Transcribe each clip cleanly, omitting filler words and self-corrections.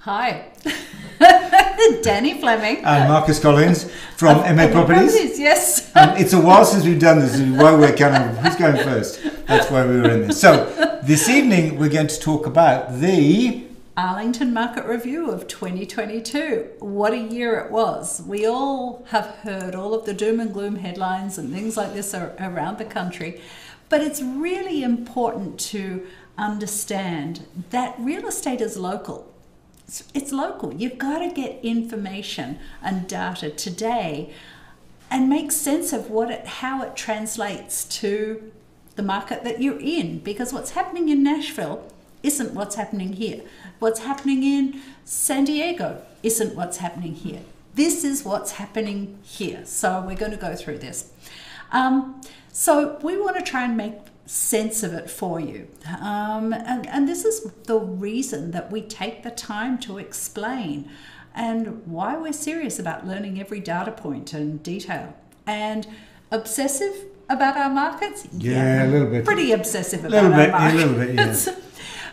Hi. Danny Fleming. And Marcus Collins from MA Properties. Yes. It's a while since we've done this, this is why we're kind of, who's going first? That's why we were in this. So this evening we're going to talk about the Arlington Market Review of 2022. What a year it was. We all have heard all of the doom and gloom headlines and things like this around the country, but it's really important to understand that real estate is local. It's local. You've got to get information and data today and make sense of how it translates to the market that you're in, because what's happening in Nashville isn't what's happening here. What's happening in San Diego isn't what's happening here. This is what's happening here. So we're going to go through this. So we want to try and make sense of it for you. And this is the reason that we take the time to explain and why we're serious about learning every data point and detail. And obsessive about our markets? Yeah, a little bit. Pretty obsessive about our markets. A little bit, yeah.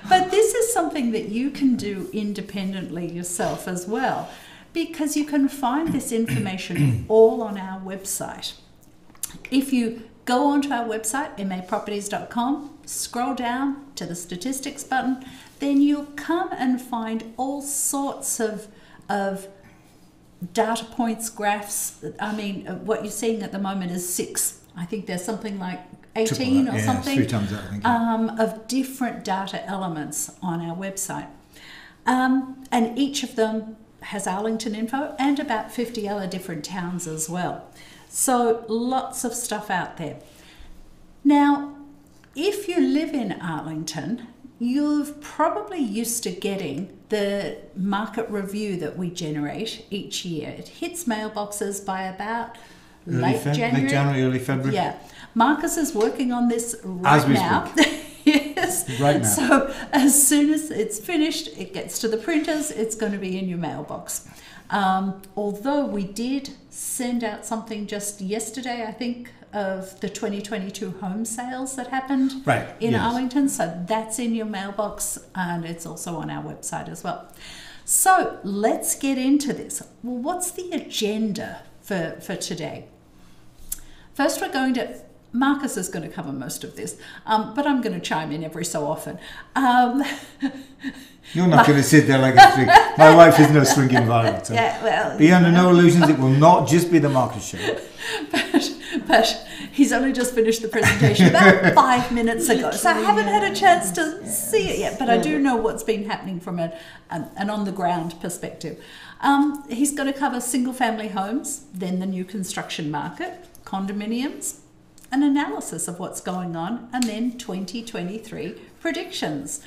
But this is something that you can do independently yourself as well, because you can find this information all on our website. If you go onto our website, maproperties.com, scroll down to the statistics button, then you'll come and find all sorts of data points, graphs. I mean, what you're seeing at the moment is 6. I think there's something like 18 or something 3 times that, I think. Of different data elements on our website. And each of them has Arlington info and about 50 other different towns as well. So lots of stuff out there. Now, if you live in Arlington, you've probably used to getting the market review that we generate each year. It hits mailboxes by about late January, early February. Yeah. Marcus is working on this right now. Yes. Right now. So as soon as it's finished, it gets to the printers, it's going to be in your mailbox. Although we did send out something just yesterday, I think, of the 2022 home sales that happened in Arlington. So that's in your mailbox, and it's also on our website as well. So let's get into this. Well, what's the agenda for today? First, Marcus is going to cover most of this, but I'm going to chime in every so often. You're not going to sit there like a string. My wife is no swinging violet. So yeah, well, be under no illusions, it will not just be the Marcus show. But he's only just finished the presentation about 5 minutes ago, so I haven't had a chance to see it yet, but I do know what's been happening from an on-the-ground perspective. He's going to cover single-family homes, then the new construction market, condominiums, an analysis of what's going on, and then 2023 predictions.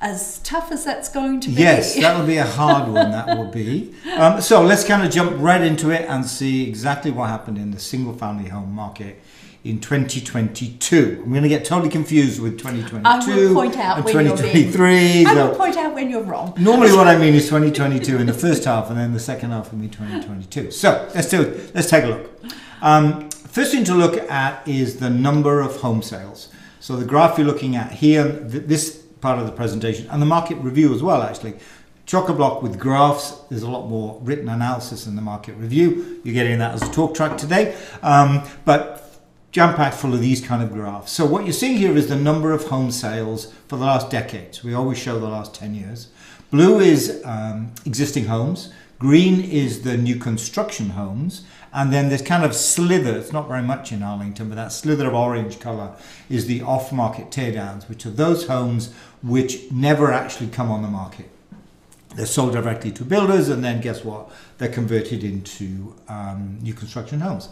As tough as that's going to be. Yes, that will be a hard one, that will be. So let's kind of jump right into it and see exactly what happened in the single-family home market in 2022. I'm going to get totally confused with 2022 I will point out and when 2023. I will point out when you're wrong. Normally what I mean is 2022 in the first half, and then the second half will be 2022. So let's take a look. First thing to look at is the number of home sales. So the graph you're looking at here, this part of the presentation, and the market review as well, actually. Chock-a-block with graphs. There's a lot more written analysis in the market review. You're getting that as a talk track today. But jam-packed full of these kind of graphs. So what you're seeing here is the number of home sales for the last decade. So we always show the last 10 years. Blue is existing homes. Green is the new construction homes. And then there's kind of slither, it's not very much in Arlington, but that slither of orange colour is the off-market teardowns, which are those homes which never actually come on the market. They're sold directly to builders, and then guess what? They're converted into new construction homes.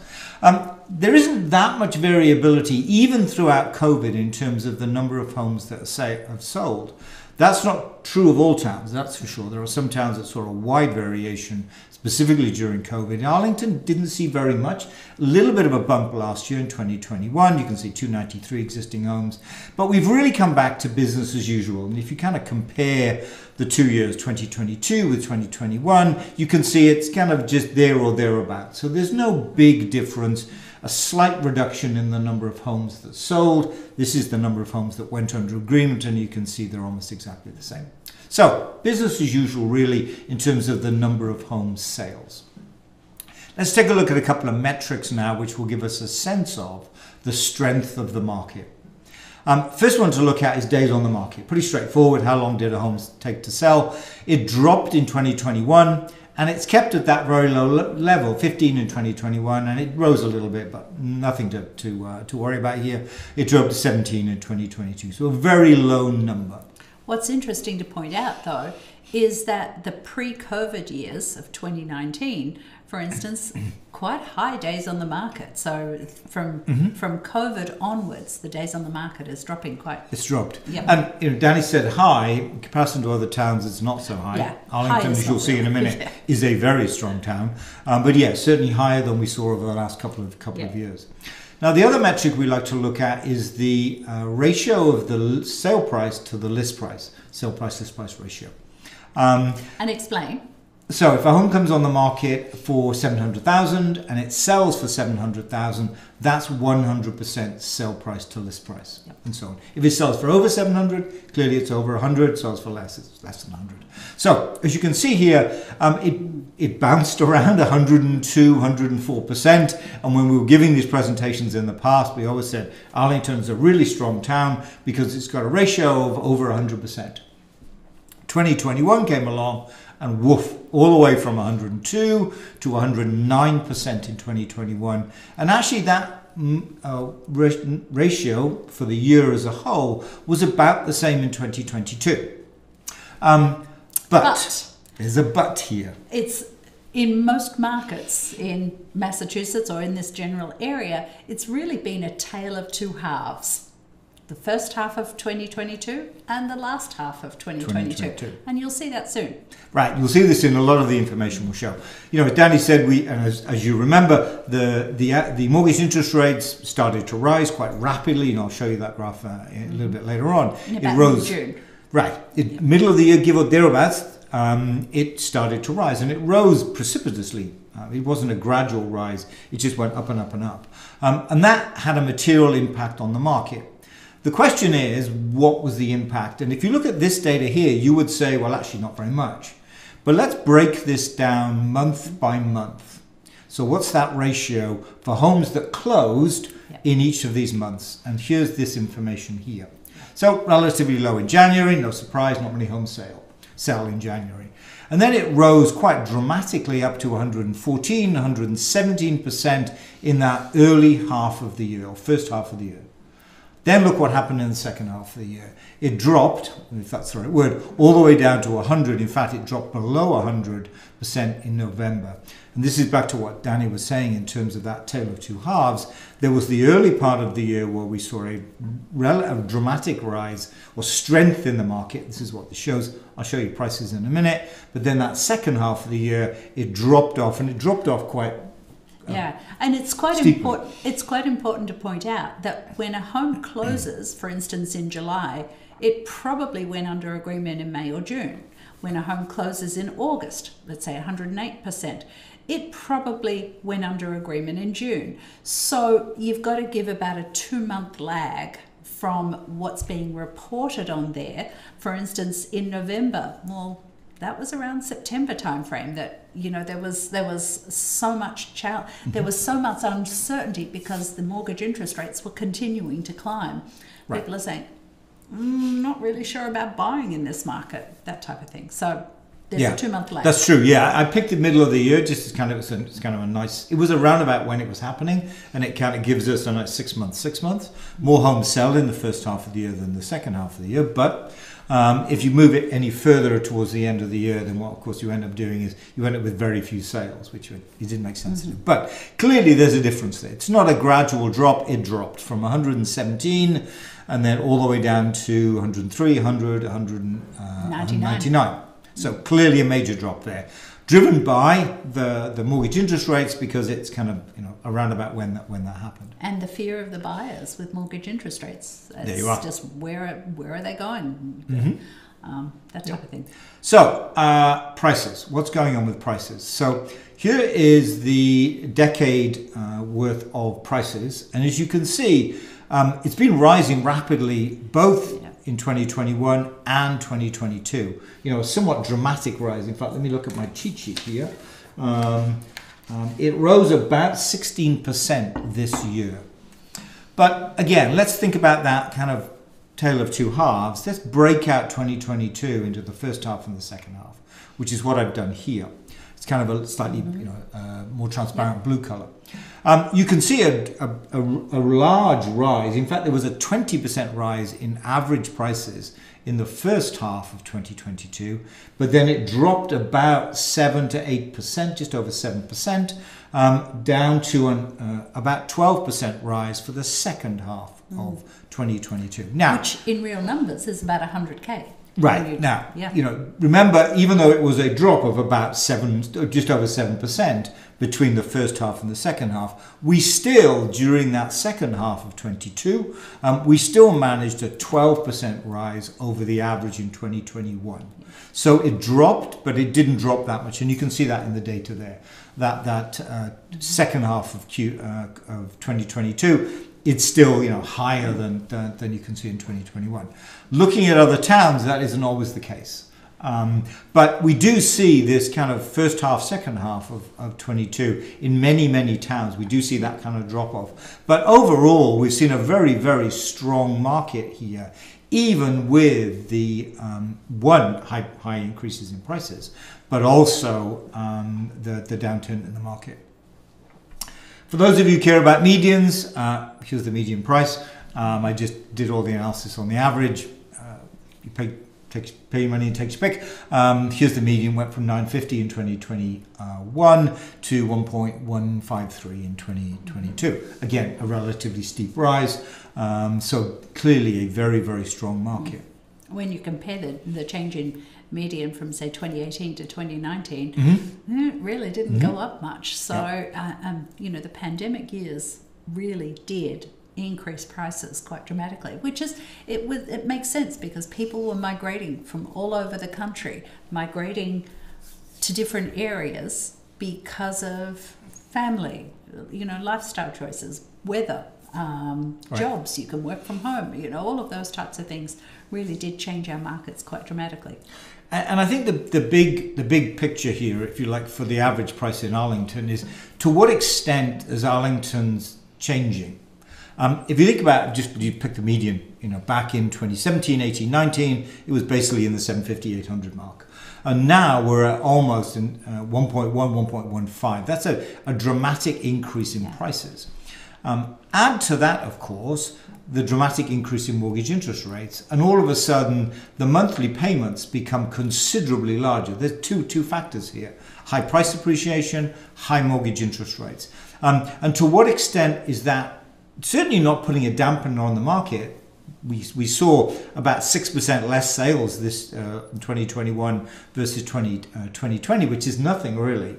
There isn't that much variability, even throughout COVID, in terms of the number of homes that have sold. That's not true of all towns, that's for sure. There are some towns that saw a wide variation, specifically during COVID. Arlington didn't see very much. A little bit of a bump last year in 2021. You can see 293 existing homes. But we've really come back to business as usual. And if you kind of compare the 2 years, 2022 with 2021, you can see it's kind of just there or thereabouts. So there's no big difference. a slight reduction in the number of homes that sold. This is the number of homes that went under agreement, and you can see they're almost exactly the same. So business as usual, really, in terms of the number of home sales. Let's take a look at a couple of metrics now, which will give us a sense of the strength of the market. First one to look at is days on the market. Pretty straightforward. How long did a home take to sell? It dropped in 2021, and it's kept at that very low level, 15 in 2021, and it rose a little bit, but nothing to worry about here. It dropped to 17 in 2022, so a very low number. What's interesting to point out, though, is that the pre-COVID years of 2019, for instance, quite high days on the market. So from COVID onwards, the days on the market is dropping quite. It's dropped. Yep. And Danny said high. In comparison to other towns, it's not so high. Yeah, Arlington, as you'll see in a minute, is a very strong town. But yeah, certainly higher than we saw over the last couple of years. Now, the other metric we like to look at is the ratio of the sale price to the list price, sale price, list price ratio. And explain. So if a home comes on the market for 700,000 and it sells for 700,000, that's 100% sale price to list price, and so on. If it sells for over 700, clearly it's over 100. Sells for less, it's less than 100. So as you can see here, it bounced around 102, 104%. And when we were giving these presentations in the past, we always said Arlington's a really strong town because it's got a ratio of over 100%. 2021 came along, and woof, all the way from 102 to 109% in 2021. And actually that ratio for the year as a whole was about the same in 2022. But there's a but here. It's in most markets in Massachusetts or in this general area, it's really been a tale of two halves. The first half of 2022 and the last half of 2022. And you'll see that soon. Right, you'll see this in a lot of the information we'll show. You know, as Danny said, as you remember, the mortgage interest rates started to rise quite rapidly, and I'll show you that graph a little bit later on. It rose. June. Right, middle of the year, give or thereabouts, it started to rise, and it rose precipitously. It wasn't a gradual rise; it just went up and up and up, and that had a material impact on the market. The question is, what was the impact? And if you look at this data here, you would say, well, actually not very much. But let's break this down month by month. So what's that ratio for homes that closed in each of these months? And here's this information here. So relatively low in January, no surprise, not many homes sell in January. And then it rose quite dramatically up to 114, 117% in that early half of the year, or first half of the year. Then look what happened in the second half of the year. It dropped, if that's the right word, all the way down to 100. In fact, it dropped below 100% in November. And this is back to what Danny was saying in terms of that tale of two halves. There was the early part of the year where we saw a dramatic rise or strength in the market. This is what this shows. I'll show you prices in a minute. But then that second half of the year, it dropped off, and it dropped off quite and it's quite important. It's quite important to point out that when a home closes, for instance, in July, it probably went under agreement in May or June. When a home closes in August, let's say 108%, it probably went under agreement in June. So you've got to give about a 2-month lag from what's being reported on there. For instance, in November, well, that was around September timeframe that, you know, there was so much there was so much uncertainty because the mortgage interest rates were continuing to climb. Right. People are saying, not really sure about buying in this market, that type of thing. So there's a 2-month lag. That's true. Yeah, I picked the middle of the year just as it's kind of a nice. It was around about when it was happening, and it kind of gives us a nice 6 months. 6 months. More homes sell in the first half of the year than the second half of the year, but. If you move it any further towards the end of the year, then what, of course, you end up doing is you end up with very few sales, which it didn't make sense to do. But clearly, there's a difference there. It's not a gradual drop. It dropped from 117 and then all the way down to 103, 100, 199. So clearly a major drop there, driven by the mortgage interest rates because it's kind of around about when that happened. And the fear of the buyers with mortgage interest rates. It's there you are. Just where are they going? That type of thing. So prices. What's going on with prices? So here is the decade worth of prices. And as you can see, it's been rising rapidly, both in 2021 and 2022. A somewhat dramatic rise. In fact, let me look at my cheat sheet here. It rose about 16% this year. But again, let's think about that kind of tale of two halves. Let's break out 2022 into the first half and the second half, which is what I've done here. It's kind of a slightly more transparent blue color. You can see a large rise. In fact, there was a 20% rise in average prices in the first half of 2022, but then it dropped about 7 to 8%, just over 7%, down to about 12% rise for the second half of 2022. Now, which in real numbers is about 100K. Right. Now, remember, even though it was a drop of about just over 7% between the first half and the second half, we still, during that second half of 22, we still managed a 12% rise over the average in 2021. So it dropped, but it didn't drop that much. And you can see that in the data there, that second half of 2022, it's still higher than you can see in 2021. Looking at other towns, that isn't always the case. But we do see this kind of first half, second half of 22 in many, many towns. We do see that kind of drop off. But overall, we've seen a very, very strong market here, even with the high increases in prices, but also the downturn in the market. For those of you who care about medians, here's the median price. I just did all the analysis on the average. You pay your money and take your pick. Here's the median, went from 950 in 2021 to 1.153 in 2022. Again, a relatively steep rise. So clearly a very, very strong market. When you compare the change in median from, say, 2018 to 2019, it really didn't go up much. So, the pandemic years really did increase prices quite dramatically, which is, it makes sense because people were migrating from all over the country, migrating to different areas because of family, lifestyle choices, weather, jobs, you can work from home, all of those types of things really did change our markets quite dramatically. And I think the big picture here, if you like, for the average price in Arlington is, to what extent is Arlington's changing? If you think about, you pick the median, back in 2017, 18, 19, it was basically in the 750, 800 mark. And now we're at almost in 1.1, 1.15. That's a dramatic increase in prices. Add to that, of course, the dramatic increase in mortgage interest rates, and all of a sudden the monthly payments become considerably larger. There's two factors here: high price appreciation, high mortgage interest rates. And to what extent is that certainly not putting a dampener on the market? We saw about 6% less sales this in 2021 versus 2020, which is nothing really.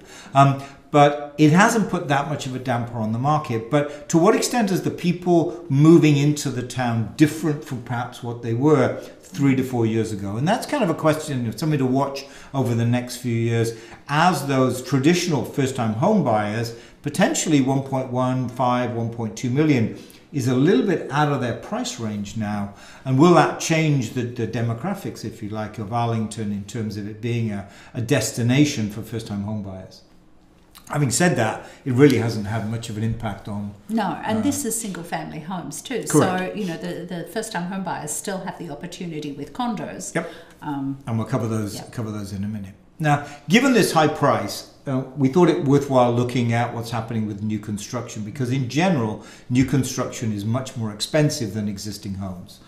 But it hasn't put that much of a damper on the market. But to what extent is the people moving into the town different from perhaps what they were 3 to 4 years ago? And that's kind of a question, something to watch over the next few years as those traditional first-time home buyers, potentially 1.15, 1.2 million, is a little bit out of their price range now. And will that change the demographics, if you like, of Arlington in terms of it being a destination for first-time home buyers? Having said that, it really hasn't had much of an impact on... No, and this is single-family homes too. Correct. So, the first-time home buyers still have the opportunity with condos. Yep, and we'll cover those in a minute. Now, given this high price, we thought it worthwhile looking at what's happening with new construction, because in general, new construction is much more expensive than existing homes.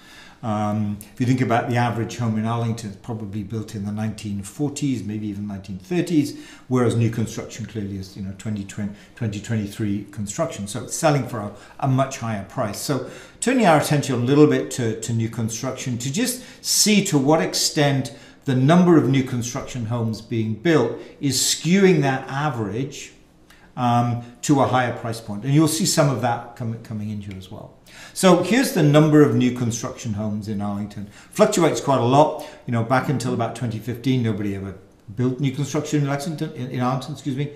If you think about the average home in Arlington, it's probably built in the 1940s, maybe even 1930s, whereas new construction clearly is 2023 construction. So it's selling for a much higher price. So turning our attention a little bit to new construction, to just see to what extent the number of new construction homes being built is skewing that average to a higher price point. And you'll see some of that coming in here as well. So here's the number of new construction homes in Arlington. Fluctuates quite a lot. Back until about 2015, nobody ever built new construction in Arlington,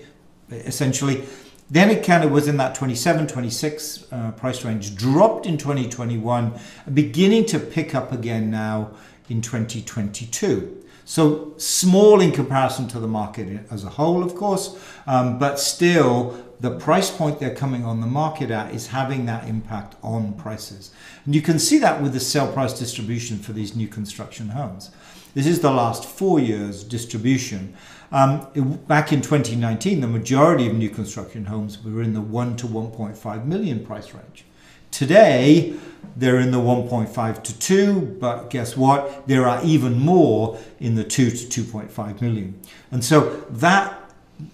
essentially. Then it kind of was in that 27, 26 price range, dropped in 2021, beginning to pick up again now in 2022. So small in comparison to the market as a whole, of course, but still the price point they're coming on the market at is having that impact on prices. And you can see that with the sale price distribution for these new construction homes. This is the last 4 years distribution. Back in 2019, the majority of new construction homes were in the 1 to 1.5 million price range. Today, they're in the 1.5 to 2, but guess what? There are even more in the 2 to 2.5 million. And so that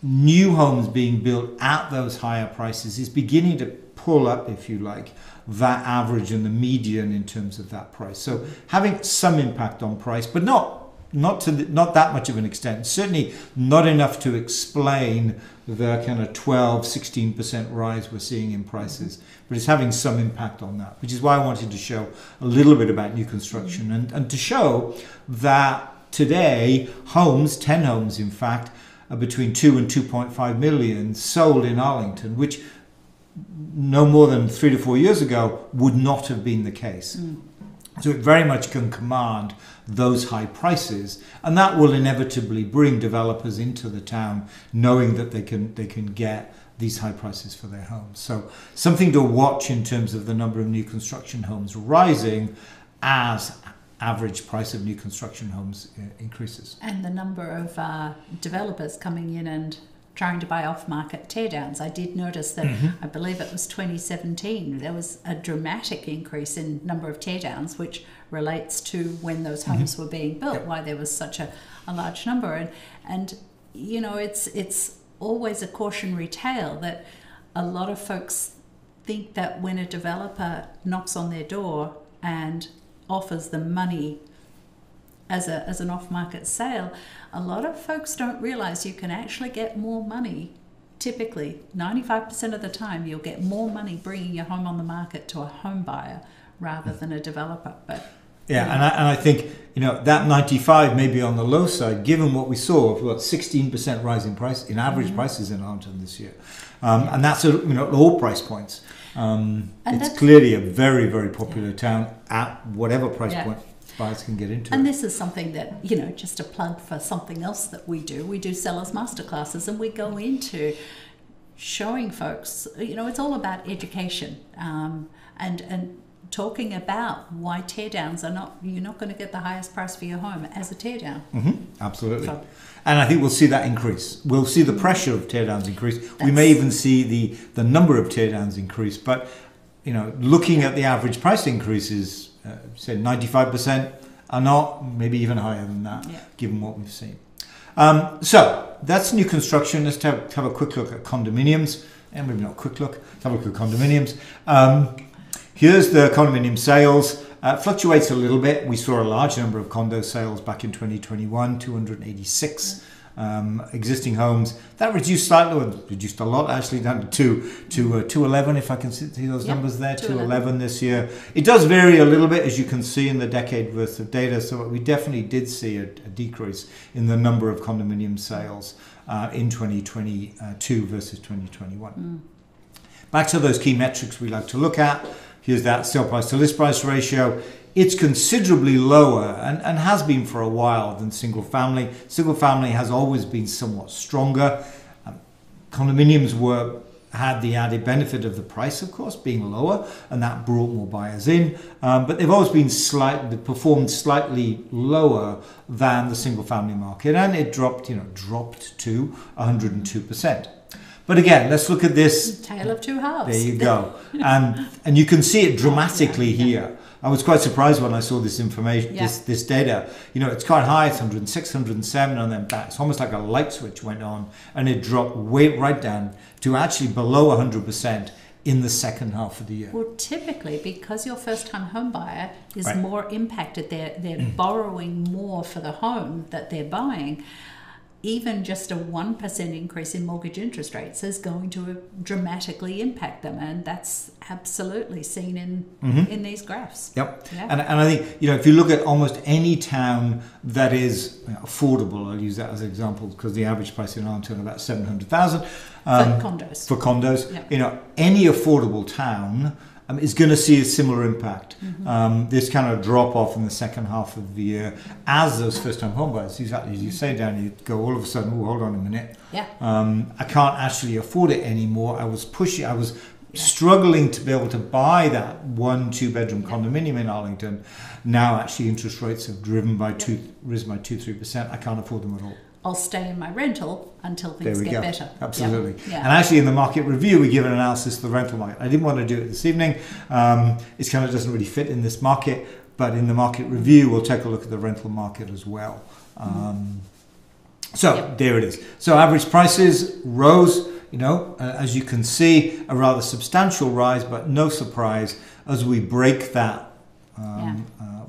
new homes being built at those higher prices is beginning to pull up, if you like, that average and the median in terms of that price. So having some impact on price, but not that much of an extent. Certainly not enough to explain the kind of 12-16% rise we're seeing in prices, but it's having some impact on that, which is why I wanted to show a little bit about new construction and to show that today homes, 10 homes in fact, are between 2 and 2.5 million sold in Arlington, which no more than 3 to 4 years ago would not have been the case. So it very much can command those high prices, and that will inevitably bring developers into the town knowing that they can get these high prices for their homes. So something to watch in terms of the number of new construction homes rising as average price of new construction homes increases. And the number of developers coming in and trying to buy off-market teardowns. I did notice that I believe it was 2017, there was a dramatic increase in number of teardowns, which relates to when those homes were being built, why there was such a large number. And you know, it's always a cautionary tale that a lot of folks think that when a developer knocks on their door and offers them money as an off-market sale, a lot of folks don't realize you can actually get more money. Typically, 95% of the time, you'll get more money bringing your home on the market to a home buyer rather than a developer. But yeah, and I think, you know, that 95 may be on the low side, given what we saw, what 16% rise in price in average prices in Arlington this year, and that's at all price points. It's clearly a very, very popular town at whatever price point buyers can get into. And this is something that, you know, just a plug for something else that we do. We do sellers masterclasses, and we go into showing folks, you know, it's all about education and talking about why teardowns you're not going to get the highest price for your home as a teardown. Absolutely. And I think we'll see that increase. We'll see the pressure of teardowns increase. We may even see the number of teardowns increase. But, you know, looking at the average price increases, say 95% are not, maybe even higher than that, given what we've seen. So that's new construction. Let's have a quick look at condominiums. And maybe not a quick look. Let's have a look at condominiums. Here's the condominium sales. Fluctuates a little bit. We saw a large number of condo sales back in 2021, 286 existing homes. That reduced slightly, reduced a lot actually, down to 211, if I can see those numbers there, 211 this year. It does vary a little bit, as you can see in the decade worth of data. So we definitely did see a decrease in the number of condominium sales in 2022 versus 2021. Back to those key metrics we like to look at. Here's that sale price to list price ratio. It's considerably lower and has been for a while than single family. Single family has always been somewhat stronger. Condominiums had the added benefit of the price, of course, being lower, and that brought more buyers in. But they've always been performed slightly lower than the single family market, and it dropped to 102%. But again, let's look at this. Tale of two halves. There you go. And you can see it dramatically here. I was quite surprised when I saw this information, this data. You know, it's quite high, it's 106, 107, and then back. It's almost like a light switch went on, and it dropped right down to actually below 100% in the second half of the year. Well, typically, because your first-time home buyer is more impacted, they're borrowing more for the home that they're buying. even just a 1% increase in mortgage interest rates is going to dramatically impact them, and that's absolutely seen in these graphs. Yep. Yeah. And I think, you know, if you look at almost any town that is affordable, I'll use that as an example because the average price in Arlington is about 700,000 For condos. For condos, Yep. you know, any affordable town is going to see a similar impact. This kind of drop off in the second half of the year as those first-time home buyers, exactly as you say, Dan, you go all of a sudden, oh, hold on a minute, Yeah. I can't actually afford it anymore. I was struggling to be able to buy that 1-2 bedroom condominium in Arlington. Now actually interest rates have risen by 2-3%. I can't afford them at all. I'll stay in my rental until things get better. Absolutely. Yeah. And actually in the market review, we give an analysis of the rental market. I didn't want to do it this evening. It kind of doesn't really fit in this market, but in the market review, we'll take a look at the rental market as well. There it is. So average prices rose, you know, as you can see, a rather substantial rise, but no surprise as we break that.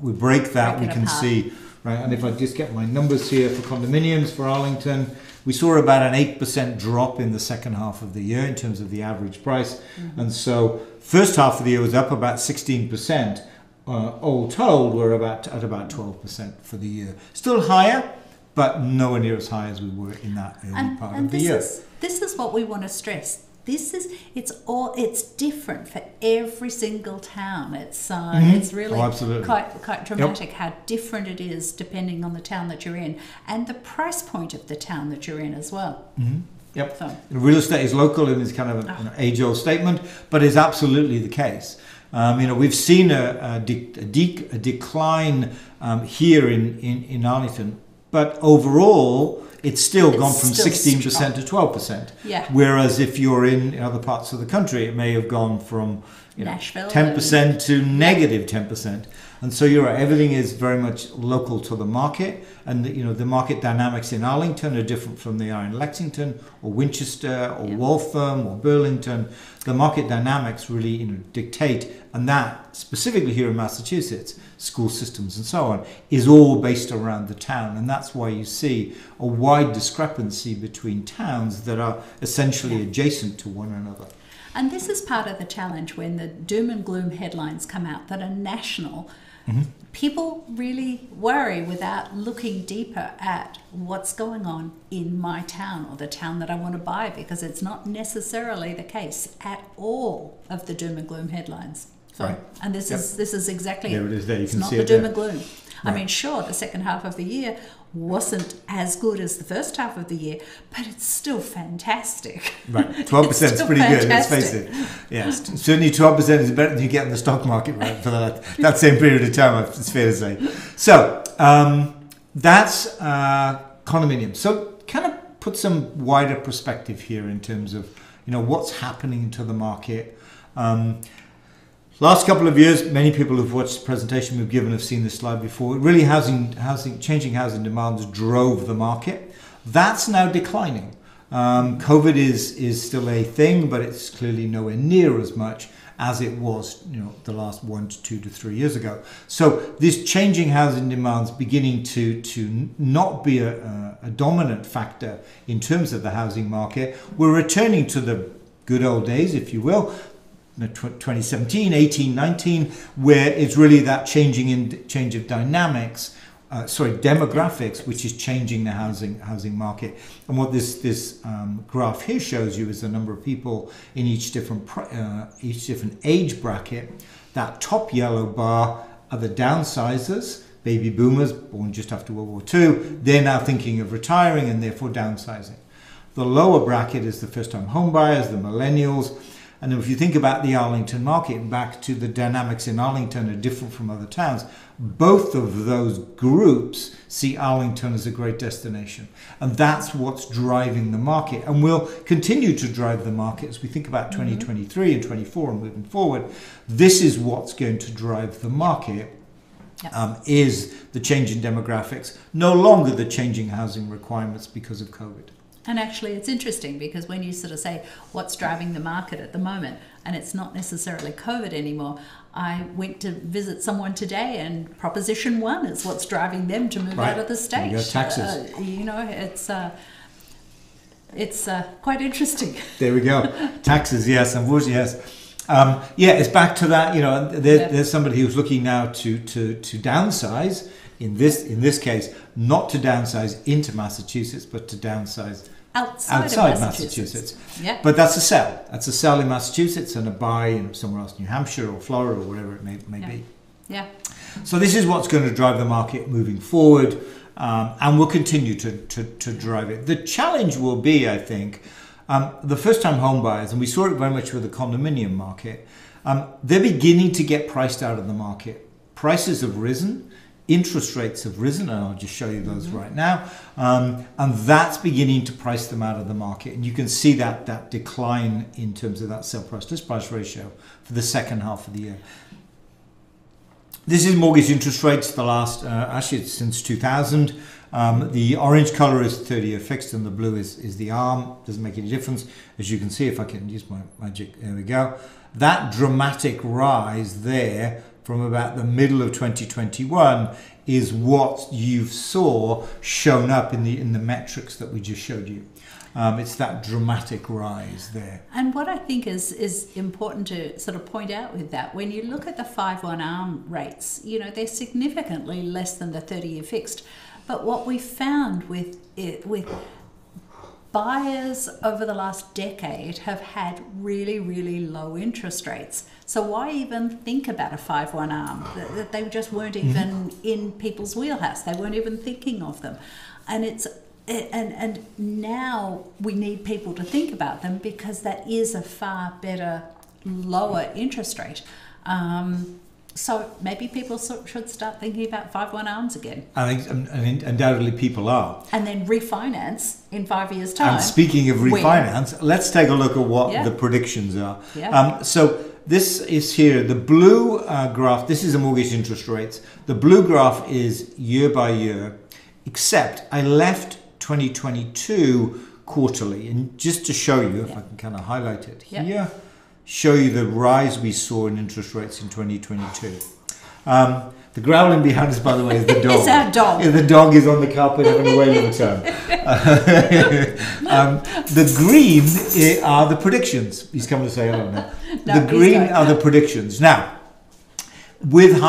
We can apart. see. Right, and if I just get my numbers here for condominiums for Arlington, we saw about an 8% drop in the second half of the year in terms of the average price. And so first half of the year was up about 16%. All told, we're at about 12% for the year. Still higher, but nowhere near as high as we were in that early part of the year. This is what we want to stress. It's different for every single town. It's really quite dramatic how different it is depending on the town that you're in and the price point of the town that you're in as well. Yep. So. Real estate is local and is kind of an age-old statement, but is absolutely the case. You know, we've seen a decline here in Arlington, but overall, it's still gone from 16% to 12%. Yeah. Whereas if you're in other parts of the country, it may have gone from Nashville 10% to negative 10%. And so you're right, everything is very much local to the market. And the market dynamics in Arlington are different from they are in Lexington or Winchester or Waltham or Burlington. The market dynamics really dictate, and that specifically here in Massachusetts, school systems and so on, is all based around the town. And that's why you see a wide discrepancy between towns that are essentially adjacent to one another. And this is part of the challenge when the doom and gloom headlines come out that are national. People really worry without looking deeper at what's going on in my town or the town that I want to buy, because it's not necessarily the case at all of the doom and gloom headlines. So, right. And this is exactly there it is. There you it's can not see the it doom there. and gloom. Right. I mean, sure, the second half of the year wasn't as good as the first half of the year, but it's still fantastic. Right, 12% is pretty good, let's face it. Yes, certainly 12% is better than you get in the stock market, right, for that same period of time, it's fair to say. So, that's condominiums. So, kind of put some wider perspective here in terms of, what's happening to the market. Last couple of years, many people who've watched the presentation we've given have seen this slide before. Really, changing housing demands drove the market. That's now declining. COVID is still a thing, but it's clearly nowhere near as much as it was, the last 1 to 2 to 3 years ago. So this changing housing demands beginning to not be a dominant factor in terms of the housing market. We're returning to the good old days, if you will. 2017, 18, 19, where it's really that change of demographics, which is changing the housing market. And what this graph here shows you is the number of people in each different age bracket. That top yellow bar are the downsizers, baby boomers born just after World War II. They're now thinking of retiring and therefore downsizing. The lower bracket is the first-time home buyers, the millennials. And if you think about the Arlington market, back to the dynamics in Arlington are different from other towns, both of those groups see Arlington as a great destination. And that's what's driving the market and will continue to drive the market as we think about 2023 and 24 and moving forward. This is what's going to drive the market, is the change in demographics, no longer the changing housing requirements because of COVID. And actually, it's interesting because when you sort of say what's driving the market at the moment, and it's not necessarily COVID anymore. I went to visit someone today, and Proposition 1 is what's driving them to move out of the state. You got taxes. It's quite interesting. There we go. Taxes, yes, unfortunately, yes. It's back to that. There's somebody who's looking now to downsize. In this case, not to downsize into Massachusetts, but to downsize outside of Massachusetts. Yeah. But that's a sell. That's a sell in Massachusetts and a buy in somewhere else, New Hampshire or Florida or whatever it may be. Yeah. So this is what's going to drive the market moving forward, and will continue to drive it. The challenge will be, I think, the first-time home buyers, and we saw it very much with the condominium market, they're beginning to get priced out of the market. Prices have risen. Interest rates have risen, and I'll just show you those right now. And that's beginning to price them out of the market. And you can see that decline in terms of that sale price to price ratio for the second half of the year. This is mortgage interest rates, the last, actually it's since 2000. The orange color is 30-year fixed and the blue is the ARM. Doesn't make any difference. As you can see, if I can use my magic, there we go. That dramatic rise there from about the middle of 2021 is what you saw shown up in the metrics that we just showed you. It's that dramatic rise there. And what I think is important to sort of point out with that, when you look at the 5/1 ARM rates, they're significantly less than the 30-year fixed. But what we found with buyers over the last decade have had really, really low interest rates. So why even think about a 5/1 ARM? That they just weren't even in people's wheelhouse. They weren't even thinking of them. And now we need people to think about them because that is a far better, lower interest rate. So maybe people should start thinking about 5/1 ARMs again. I think undoubtedly people are. And then refinance in 5 years' time. And speaking of refinance, let's take a look at what the predictions are. Yeah. So this is here, the blue graph, this is a mortgage interest rates. The blue graph is year by year, except I left 2022 quarterly. And just to show you, if I can kind of highlight it here, show you the rise we saw in interest rates in 2022. The growling behind us, by the way, is the dog. It's our dog. The dog is on the carpet having a whale of a time. The green are the predictions. He's coming to say hello now. The green are the predictions. Now, with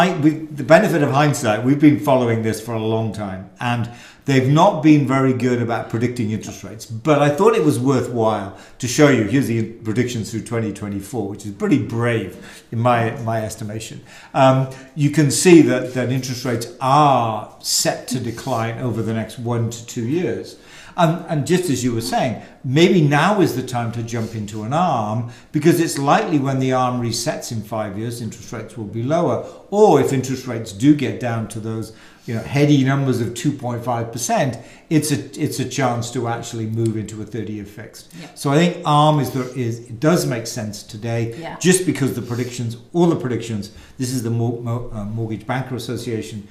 the benefit of hindsight, we've been following this for a long time, and they've not been very good about predicting interest rates. But I thought it was worthwhile to show you. Here's the predictions through 2024, which is pretty brave in my estimation. You can see that interest rates are set to decline over the next 1 to 2 years. And just as you were saying, maybe now is the time to jump into an ARM, because it's likely when the ARM resets in 5 years, interest rates will be lower. Or if interest rates do get down to those heady numbers of 2.5%, it's a chance to actually move into a 30-year fixed. Yeah. So I think ARM it does make sense today, just because all the predictions, this is the Mortgage Banker Association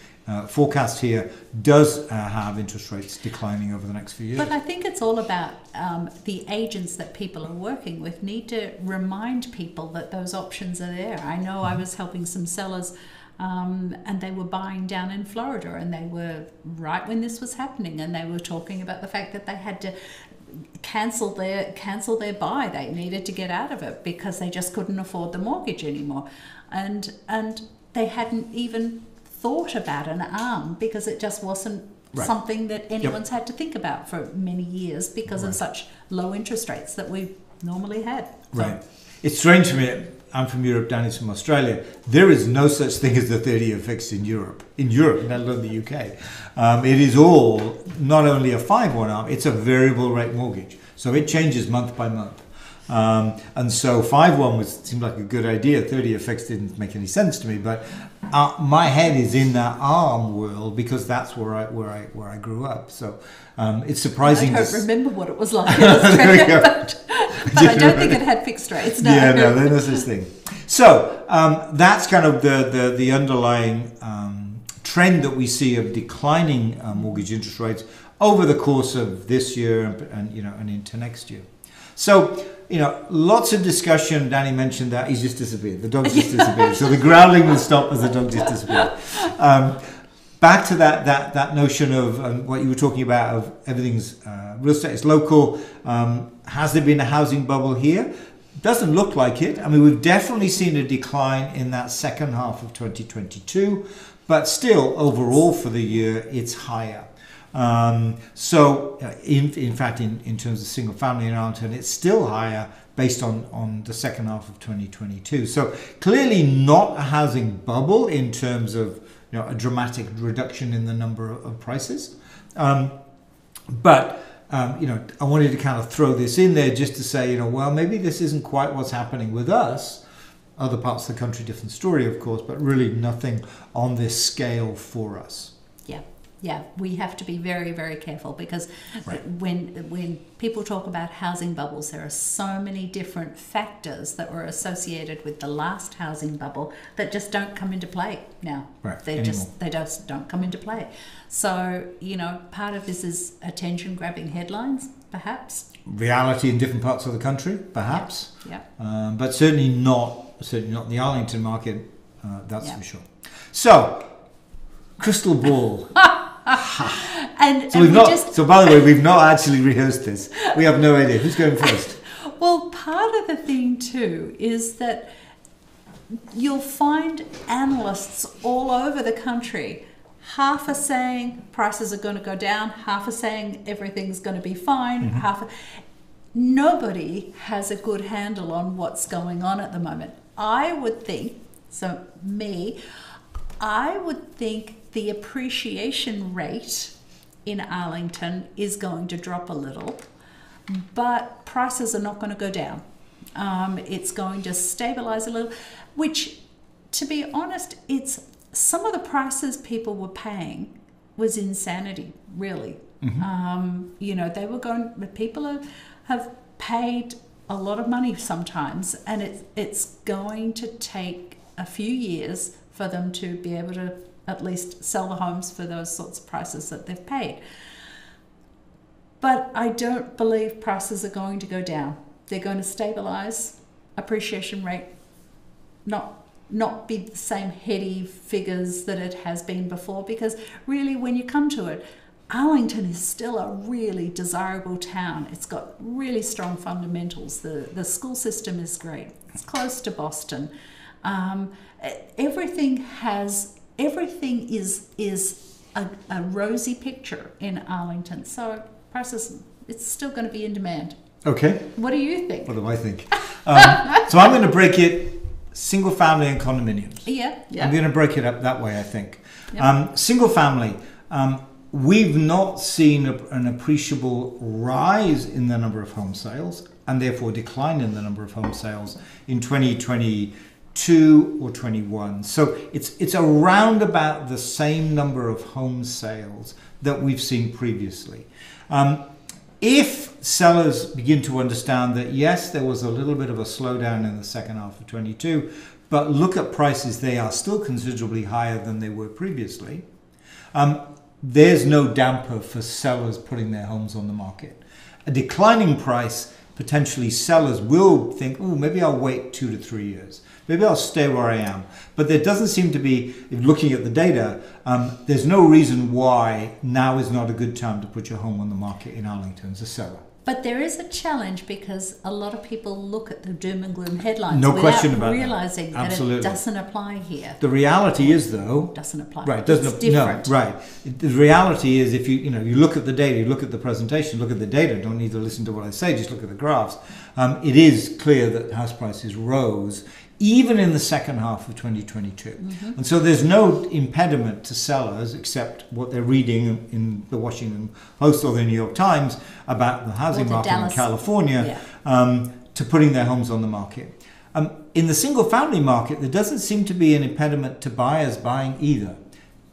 forecast here, does have interest rates declining over the next few years. But I think it's all about the agents that people are working with need to remind people that those options are there. I know I was helping some sellers and they were buying down in Florida, and they were right when this was happening, and they were talking about the fact that they had to cancel their buy. They needed to get out of it because they just couldn't afford the mortgage anymore, and they hadn't even thought about an ARM because it just wasn't something that anyone's had to think about for many years because of such low interest rates that we normally had. So. Right. It's strange to me. I'm from Europe, Danny's from Australia. There is no such thing as the 30-year fixed in Europe, let alone the UK. It is all not only a 5/1 ARM, it's a variable rate mortgage. So it changes month by month. And so 5/1 seemed like a good idea. 30-year fixed didn't make any sense to me, but my head is in that ARM world because that's where I grew up. So it's surprising. I don't remember what it was like in Australia, but I don't think it had fixed rates. No. Yeah, no, there's no such thing. So that's kind of the underlying trend that we see of declining mortgage interest rates over the course of this year and into next year. So, lots of discussion. Danny mentioned that he's just disappeared. The dog just disappeared. So the growling will stop as the dog just disappeared. Back to that notion of what you were talking about of everything's real estate is local. Has there been a housing bubble here? Doesn't look like it. I mean, we've definitely seen a decline in that second half of 2022, but still overall for the year, it's higher. So in fact, in terms of single family in Arlington, it's still higher based on the second half of 2022. So clearly not a housing bubble in terms of a dramatic reduction in the number of prices. But I wanted to kind of throw this in there just to say, well, maybe this isn't quite what's happening with us. Other parts of the country, different story, of course, but really nothing on this scale for us. Yeah, we have to be very, very careful because when people talk about housing bubbles, there are so many different factors that were associated with the last housing bubble that just don't come into play now. Right. They just don't come into play. So, part of this is attention-grabbing headlines, perhaps. Reality in different parts of the country, perhaps. Yeah. But certainly not the Arlington market. That's for sure. So, crystal ball. So by the way, we've not actually rehearsed this. We have no idea. Who's going first? Well, part of the thing too is that you'll find analysts all over the country. Half are saying prices are going to go down. Half are saying everything's going to be fine. Nobody has a good handle on what's going on at the moment. I would think the appreciation rate in Arlington is going to drop a little, but prices are not going to go down. It's going to stabilize a little, which, to be honest, it's some of the prices people were paying was insanity, really. People have paid a lot of money sometimes, and it's going to take a few years for them to be able to at least sell the homes for those sorts of prices that they've paid. But I don't believe prices are going to go down. They're going to stabilize, appreciation rate not be the same heady figures that it has been before, because really when you come to it, Arlington is still a really desirable town. It's got really strong fundamentals. The school system is great. It's close to Boston. Everything is a rosy picture in Arlington. So prices, it's still going to be in demand. Okay. What do you think? What do I think? So I'm going to break it single family and condominiums. Yeah. I'm going to break it up that way, I think. Yep. Single family, we've not seen an appreciable rise in the number of home sales and therefore decline in the number of home sales in 2022 or 21. So it's around about the same number of home sales that we've seen previously. If sellers begin to understand that, yes, there was a little bit of a slowdown in the second half of 22, but look at prices, they are still considerably higher than they were previously. There's no damper for sellers putting their homes on the market. A declining price, potentially sellers will think, oh, maybe I'll wait 2 to 3 years. Maybe I'll stay where I am. But there doesn't seem to be, looking at the data, there's no reason why now is not a good time to put your home on the market in Arlington as a seller. But there is a challenge because a lot of people look at the doom and gloom headlines without realizing that it doesn't apply here. The reality is, though, doesn't apply. Right, it's different. No, right. The reality is, if you look at the data, you look at the presentation, look at the data. Don't need to listen to what I say. Just look at the graphs. It is clear that house prices rose even in the second half of 2022. And so there's no impediment to sellers except what they're reading in the Washington Post or the New York Times about the housing market in California to putting their homes on the market. In the single family market, there doesn't seem to be an impediment to buyers buying either.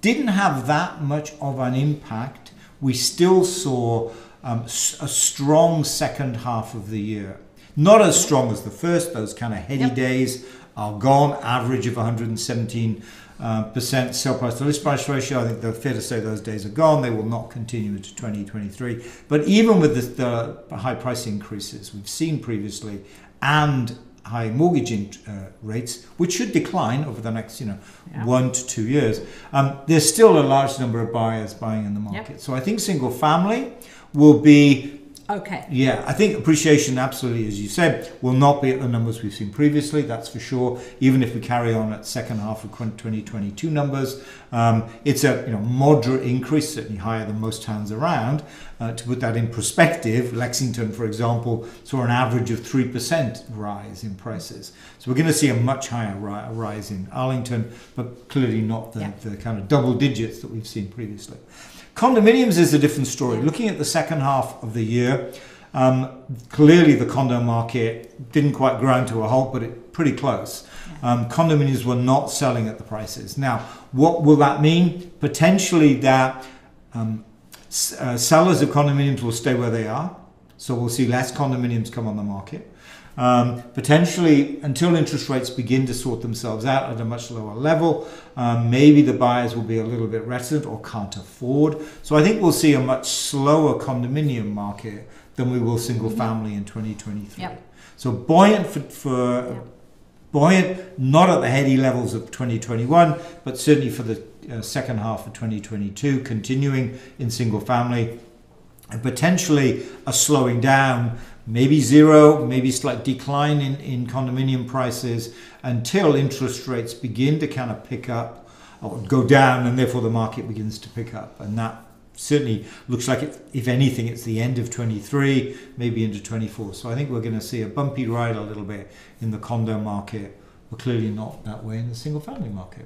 Didn't have that much of an impact. We still saw a strong second half of the year. Not as strong as the first. Those kind of heady days are gone. Average of 117 percent sell price to list price ratio. I think they're fair to say those days are gone. They will not continue into 2023. But even with the high price increases we've seen previously and high mortgage rates, which should decline over the next 1 to 2 years, there's still a large number of buyers buying in the market. Yep. So I think single family will be okay. Yeah, I think appreciation, absolutely, as you said, will not be at the numbers we've seen previously. That's for sure. Even if we carry on at second half of 2022 numbers, it's a moderate increase, certainly higher than most towns around. To put that in perspective, Lexington, for example, saw an average of 3% rise in prices. So we're going to see a much higher rise in Arlington, but clearly not the kind of double digits that we've seen previously. Condominiums is a different story. Looking at the second half of the year, clearly the condo market didn't quite grind to a halt, but pretty close. Condominiums were not selling at the prices. Now, what will that mean? Potentially that sellers of condominiums will stay where they are. So we'll see less condominiums come on the market. Potentially, until interest rates begin to sort themselves out at a much lower level, maybe the buyers will be a little bit reticent or can't afford. So I think we'll see a much slower condominium market than we will single family in 2023. Yep. So buoyant buoyant, not at the heady levels of 2021, but certainly for the second half of 2022, continuing in single family, and potentially a slowing down, maybe zero, maybe slight decline in condominium prices until interest rates begin to kind of pick up or go down, and therefore the market begins to pick up. And that certainly looks like, if anything, it's the end of 23, maybe into 24. So I think we're going to see a bumpy ride a little bit in the condo market, but clearly not that way in the single family market.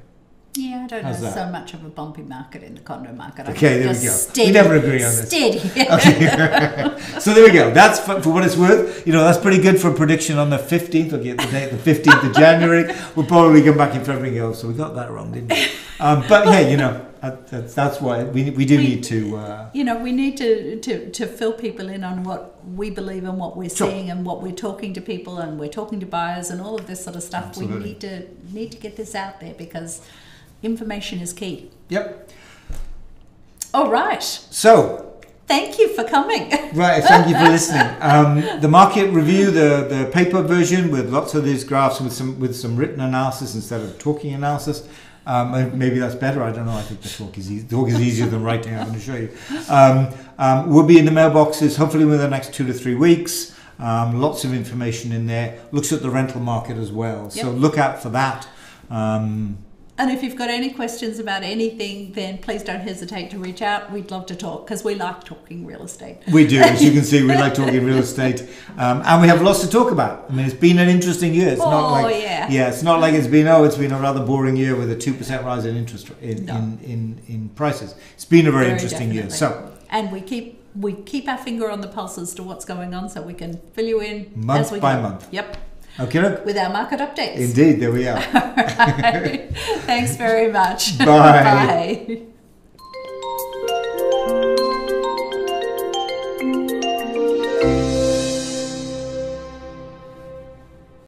Yeah, I don't know so much of a bumpy market in the condo market. Okay, there we go. Steady, we never agree on this. Steady. Okay. So there we go. That's for what it's worth. That's pretty good for a prediction on the 15th. We'll get the date, the 15th of January. We'll probably come back in February and go, so we got that wrong, didn't we? But hey, that's why we need to... we need to fill people in on what we believe and what we're seeing and what we're talking to people and we're talking to buyers and all of this sort of stuff. Absolutely. We need to get this out there because information is key. Yep. All right. So... Thank you for coming. Right, thank you for listening. The market review, the paper version with lots of these graphs with some written analysis instead of talking analysis. Maybe that's better. I don't know. I think the talk is easier than writing. I'm going to show you. We'll be in the mailboxes hopefully within the next 2 to 3 weeks. Lots of information in there. Looks at the rental market as well. Yep. So look out for that. And if you've got any questions about anything, then please don't hesitate to reach out. We'd love to talk because we like talking real estate. We do. As you can see, we like talking real estate. And we have lots to talk about. I mean, it's been an interesting year. It's not like, it's not like it's been a rather boring year with a 2% rise in interest in prices. It's been a very interesting year. So, and we keep our finger on the pulse as to what's going on so we can fill you in month by month. Yep. Okay, look. With our market updates. Indeed, there we are. All right. Thanks very much. Bye. Bye.